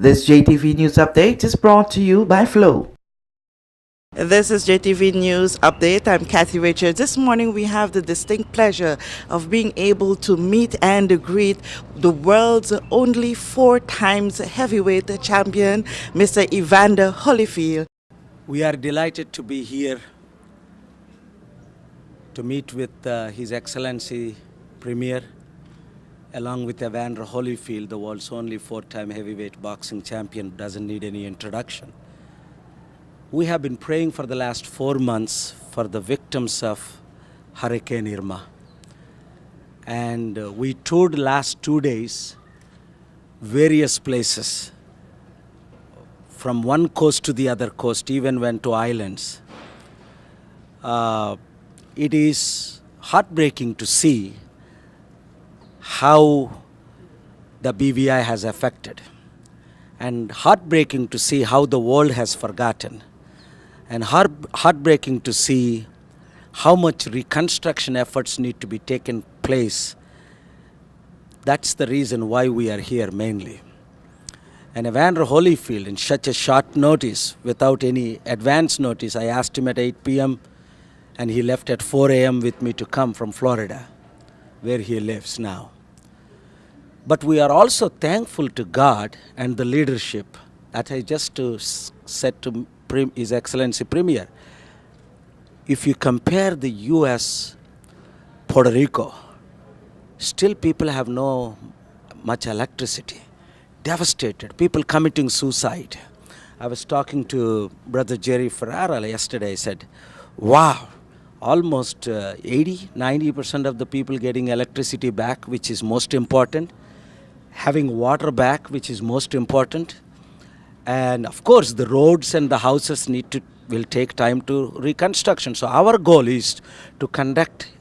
This JTV News Update is brought to you by Flow. This is JTV News Update. I'm Kathy Richards. This morning we have the distinct pleasure of being able to meet and greet the world's only 4 times heavyweight champion, Mr. Evander Holyfield. We are delighted to be here to meet with His Excellency Premier, along with Evander Holyfield, the world's only 4-time heavyweight boxing champion. Doesn't need any introduction. We have been praying for the last 4 months for the victims of Hurricane Irma. And we toured last 2 days various places, from one coast to the other coast, even went to islands. It is heartbreaking to see how the BVI has affected, and heartbreaking to see how the world has forgotten, and heartbreaking to see how much reconstruction efforts need to be taken place. That's the reason why we are here mainly. And Evander Holyfield, in such a short notice, without any advance notice, I asked him at 8 p.m. and he left at 4 a.m. with me to come from Florida, where he lives now. But we are also thankful to God and the leadership that I just said to His Excellency Premier. If you compare the U.S., Puerto Rico, still people have no much electricity. Devastated, people committing suicide. I was talking to Brother Jerry Ferrara yesterday. I said, wow, almost 80-90% of the people getting electricity back, which is most important. Having water back, which is most important. And of course, the roads and the houses will take time to reconstruction. So our goal is to conduct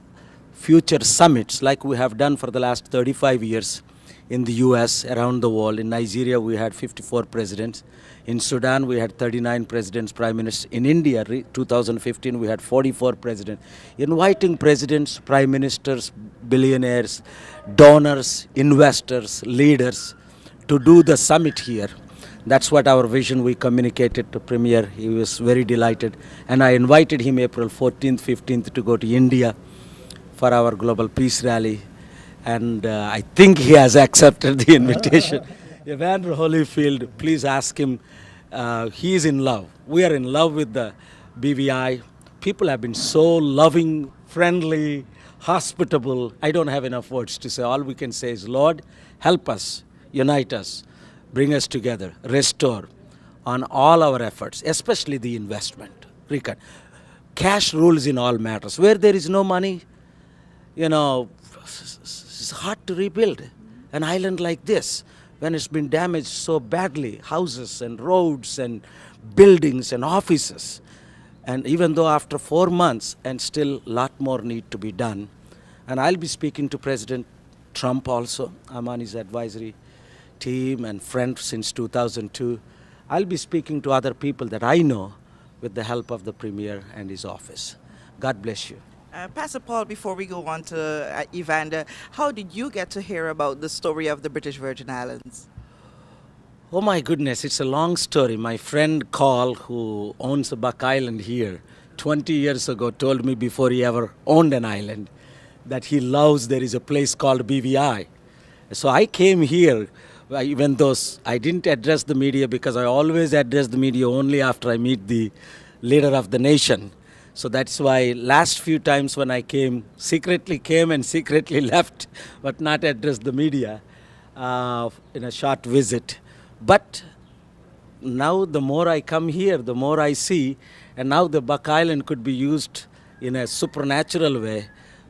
future summits like we have done for the last 35 years in the US, around the world. In Nigeria, we had 54 presidents. In Sudan, we had 39 presidents, prime ministers. In India, 2015, we had 44 presidents. Inviting presidents, prime ministers, billionaires, donors, investors, leaders to do the summit here. That's what our vision we communicated to Premier. He was very delighted. And I invited him April 14th, 15th to go to India for our Global Peace Rally. And I think he has accepted the invitation. Evander Holyfield, please ask him. He is in love. We are in love with the BVI. People have been so loving, friendly, hospitable. I don't have enough words to say. All we can say is, Lord, help us, unite us, bring us together, restore on all our efforts, especially the investment. Cash rules in all matters. Where there is no money, it's hard to rebuild an island like this when it's been damaged so badly, houses and roads and buildings and offices. And even though after 4 months, and still a lot more need to be done. And I'll be speaking to President Trump also. I'm on his advisory team and friend since 2002. I'll be speaking to other people that I know with the help of the Premier and his office. God bless you. Pastor Paul, before we go on to Evander, how did you get to hear about the story of the British Virgin Islands? Oh my goodness, it's a long story. My friend Carl, who owns a Buck Island here, 20 years ago told me before he ever owned an island that he loves there is a place called BVI. So I came here, even though I didn't address the media because I always address the media only after I meet the leader of the nation. So that's why last few times when I came and secretly left, but not addressed the media in a short visit. But now the more I come here, the more I see, and now the Buck Island could be used in a supernatural way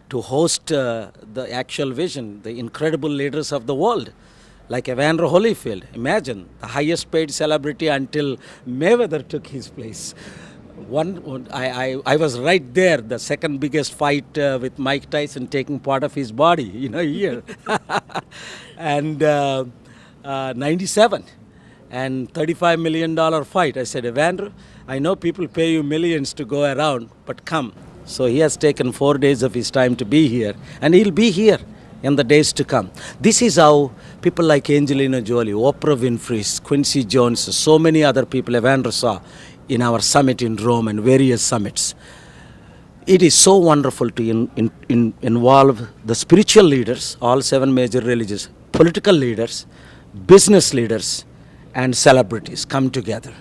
to host the actual vision, the incredible leaders of the world, like Evander Holyfield. Imagine, the highest paid celebrity until Mayweather took his place. I was right there, the second biggest fight with Mike Tyson, taking part of his body, here. And 97 and $35 million fight. I said, Evander, I know people pay you millions to go around, but come. So he has taken 4 days of his time to be here, and he'll be here in the days to come. This is how people like Angelina Jolie, Oprah Winfrey, Quincy Jones, so many other people, Evander saw in our summit in Rome and various summits. It is so wonderful to involve the spiritual leaders, all 7 major religious, political leaders, business leaders, and celebrities come together,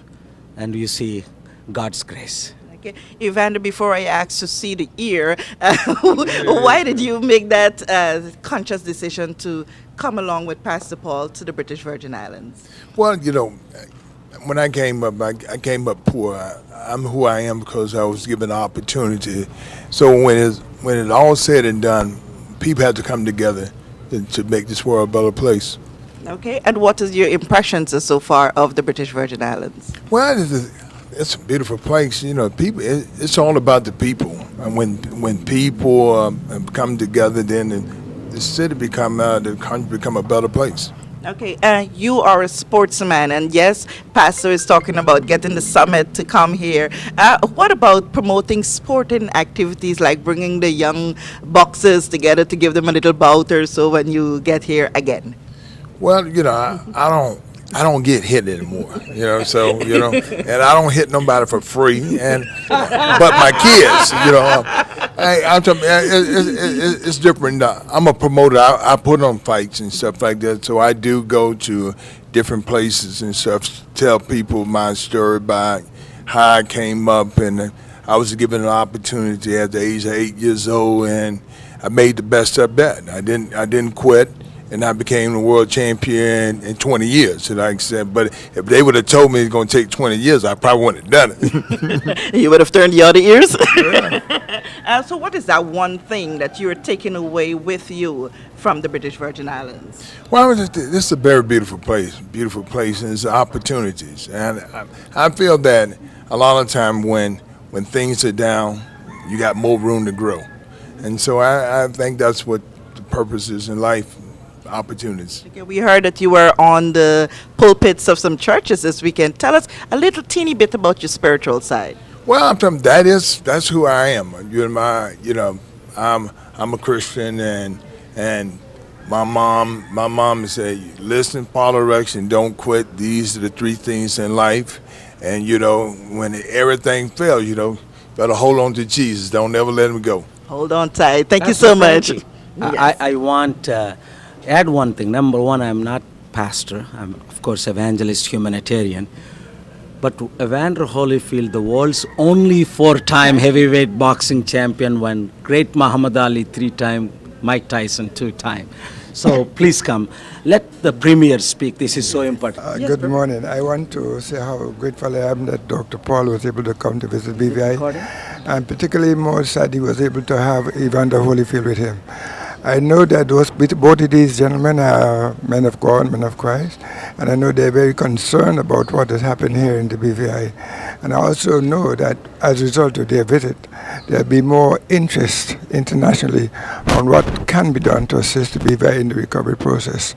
and you see God's grace. Okay. Evander, before I ask to see the ear, why did you make that conscious decision to come along with Pastor Paul to the British Virgin Islands? Well, you know, when I came up, I came up poor. I'm who I am because I was given the opportunity. So when it's all said and done, people have to come together to make this world a better place. Okay, and what is your impressions so far of the British Virgin Islands? Well, it's a beautiful place. You know, people. It's all about the people. And when people come together, then the city the country become a better place. Okay, you are a sportsman, and yes, Pastor is talking about getting the summit to come here. What about promoting sporting activities like bringing the young boxers together to give them a little bout or so when you get here again? Well, you know, I don't get hit anymore. You know, so you know, and I don't hit nobody for free. But my kids, you know, I'm telling you, it's different. I'm a promoter. I put on fights and stuff like that. So I do go to different places and stuff, tell people my story about how I came up, and I was given an opportunity at the age of 8 years old, and I made the best of that. I didn't quit. And I became the world champion in 20 years. And like I said, but if they would have told me it's going to take 20 years, I probably wouldn't have done it. You would have turned the other ears? Yeah. So what is that one thing that you're taking away with you from the British Virgin Islands? Well, this is a very beautiful place, and it's opportunities. And I feel that a lot of time when things are down, you got more room to grow. And so I think that's what the purpose is in life. Opportunities. Okay, we heard that you were on the pulpits of some churches this weekend. Tell us a little teeny bit about your spiritual side. Well, that's who I am. I'm a Christian, and my mom said, listen, follow direction, don't quit. These are the 3 things in life. And you know, when everything fails, you know, better hold on to Jesus. Don't ever let him go. Hold on tight. Thank you so much. Yes. I want add one thing. Number one, I'm not pastor. I'm, of course, evangelist, humanitarian. But Evander Holyfield, the world's only 4-time heavyweight boxing champion, when great Muhammad Ali 3-time, Mike Tyson 2-time. So please come. Let the premier speak. This is so important. Good morning. I want to say how grateful I am that Dr. Paul was able to come to visit BVI. I'm particularly more sad he was able to have Evander Holyfield with him. I know that both of these gentlemen are men of God, men of Christ, and I know they're very concerned about what has happened here in the BVI. And I also know that as a result of their visit, there'll be more interest internationally on what can be done to assist the BVI in the recovery process.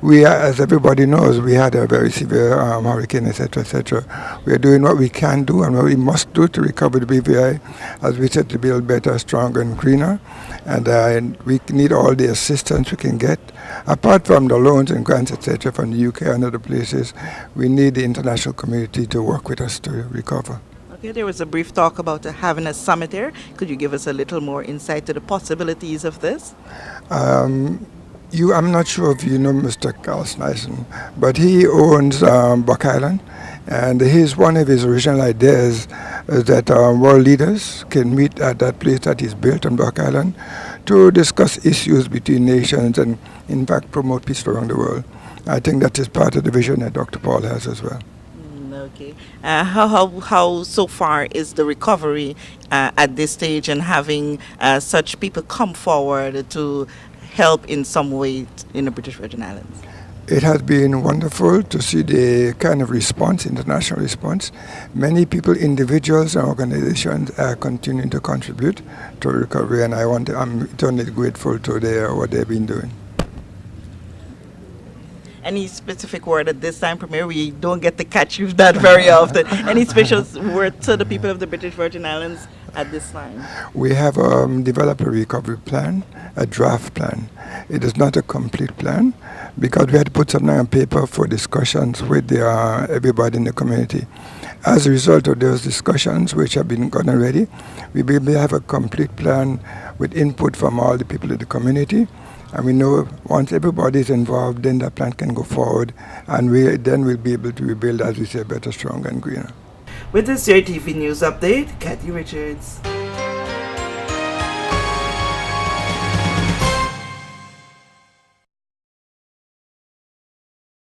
We are, as everybody knows, we had a very severe hurricane, etc., etc. We are doing what we can do and what we must do to recover the BVI, as we said, to build better, stronger, and greener. And we need all the assistance we can get. Apart from the loans and grants, etc., from the UK and other places, we need the international community to work with us to recover. Okay, there was a brief talk about having a summit here. Could you give us a little more insight to the possibilities of this? I'm not sure if you know Mr. Carl Snyson, but he owns Buck Island, and one of his original ideas is that world leaders can meet at that place that is built on Buck Island to discuss issues between nations and, in fact, promote peace around the world. I think that is part of the vision that Dr. Paul has as well. Okay. How so far is the recovery at this stage, and having such people come forward to help in some way in the British Virgin Islands? It has been wonderful to see the kind of response, international response. Many people, individuals and organizations are continuing to contribute to recovery, and I'm eternally grateful to what they've been doing. Any specific word at this time, Premier? We don't get to catch you that very often. Any special word to the people of the British Virgin Islands at this time? We have developed a recovery plan, a draft plan. It is not a complete plan because we had to put something on paper for discussions with everybody in the community. As a result of those discussions, which have been done already, we will have a complete plan with input from all the people in the community. And we know once everybody is involved, then that plan can go forward, and we'll be able to rebuild, as we say, better, stronger, and greener. With this JTV News Update, Kathy Richards.